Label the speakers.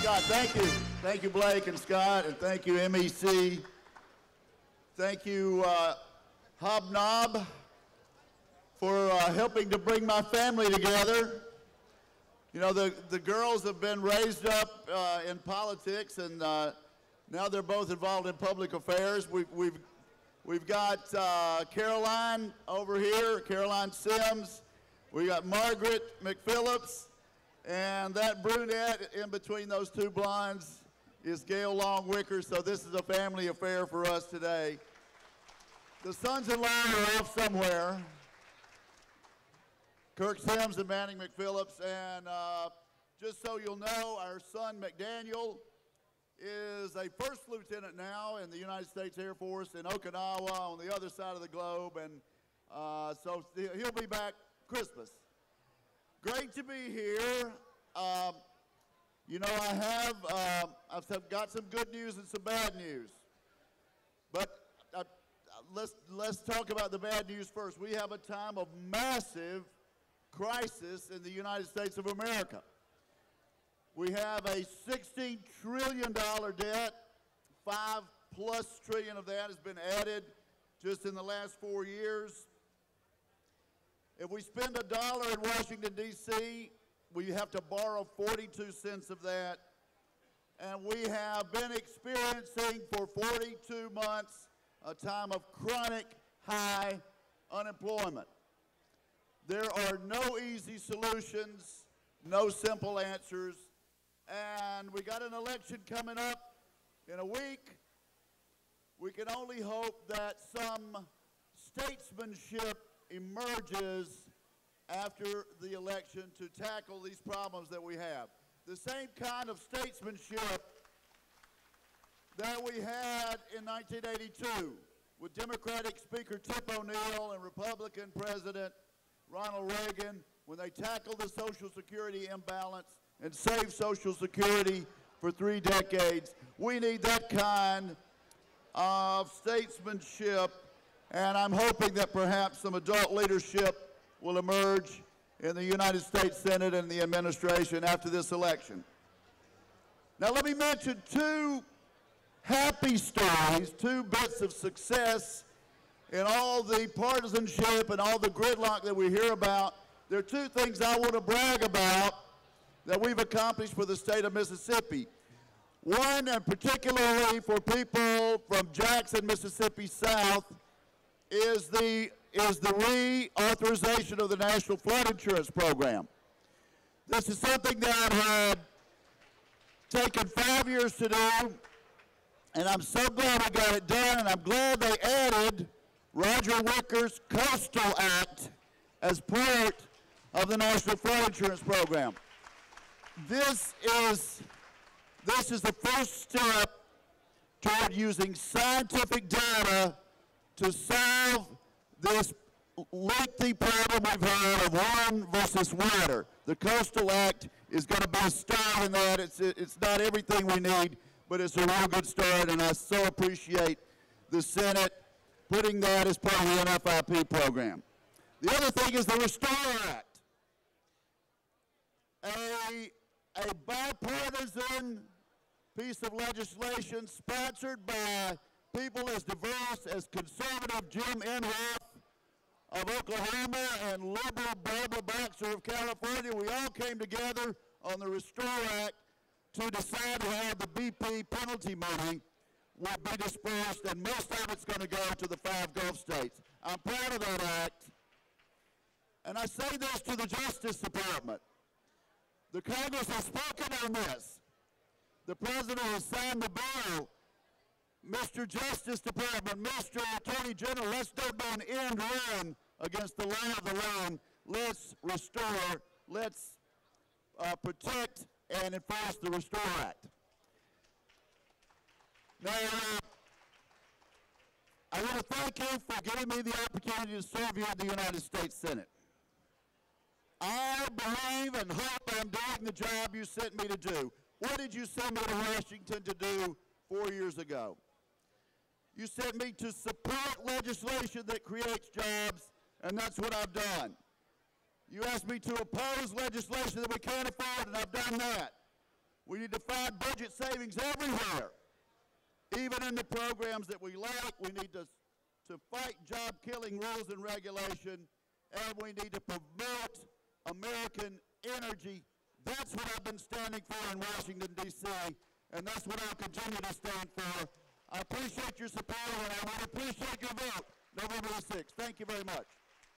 Speaker 1: Scott, thank you. Thank you, Blake and Scott, and thank you, MEC. Thank you, Hobnob, for helping to bring my family together. You know, the girls have been raised up in politics, and now they're both involved in public affairs. We've got Caroline over here, Caroline Sims. We got Margaret McPhillips, and that brunette in between those two blondes is Gail Long Wicker. So this is a family affair for us today. The sons-in-law are off somewhere. Kirk Sims and Manning McPhillips, and just so you'll know, our son McDaniel is a first lieutenant now in the United States Air Force in Okinawa on the other side of the globe, and so he'll be back Christmas. Great to be here. You know, I've got some good news and some bad news, but let's talk about the bad news first. We have a time of massive crisis in the United States of America. We have a $16 trillion debt. $5+ trillion of that has been added just in the last 4 years. If we spend $1 in Washington, D.C., we have to borrow 42 cents of that. And we have been experiencing for 42 months a time of chronic high unemployment. There are no easy solutions, no simple answers, and we got an election coming up in a week. We can only hope that some statesmanship emerges after the election to tackle these problems that we have. The same kind of statesmanship that we had in 1982 with Democratic Speaker Tip O'Neill and Republican President Ronald Reagan, when they tackled the Social Security imbalance and saved Social Security for 3 decades. We need that kind of statesmanship, and I'm hoping that perhaps some adult leadership will emerge in the United States Senate and the administration after this election. Now let me mention 2 happy stories, 2 bits of success in all the partisanship and all the gridlock that we hear about. There are 2 things I want to brag about that we've accomplished for the state of Mississippi. One, and particularly for people from Jackson, Mississippi South, is the reauthorization of the National Flood Insurance Program. This is something that had taken 5 years to do, and I'm so glad we got it done, and I'm glad they added Roger Wicker's Coastal Act as part of the National Flood Insurance Program. This is the first step toward using scientific data to solve this lengthy problem we've had of land versus water. The Coastal Act is going to be a start in that. It's not everything we need, but it's a real good start, and I so appreciate the Senate putting that as part of the NFIP program. The other thing is the Restore Act, a bipartisan piece of legislation sponsored by people as diverse as conservative Jim Inhofe of Oklahoma and liberal Barbara Boxer of California. We all came together on the Restore Act to decide how the BP penalty money will be dispersed, and most of it's going to go to the 5 Gulf states. I'm proud of that act, and I say this to the Justice Department. The Congress has spoken on this. The President has signed the bill. Mr. Justice Department, Mr. Attorney General, let's don't do an end run against the law of the land. Let's restore, let's protect and enforce the Restore Act. Now, I want to thank you for giving me the opportunity to serve you in the United States Senate. I believe and hope I'm doing the job you sent me to do. What did you send me to Washington to do 4 years ago? You sent me to support legislation that creates jobs, and that's what I've done. You asked me to oppose legislation that we can't afford, and I've done that. We need to find budget savings everywhere. Even in the programs that we like, we need to fight job-killing rules and regulation, and we need to promote American energy. That's what I've been standing for in Washington, D.C., and that's what I'll continue to stand for. I appreciate your support, and I would appreciate your vote November the 6th. Thank you very much.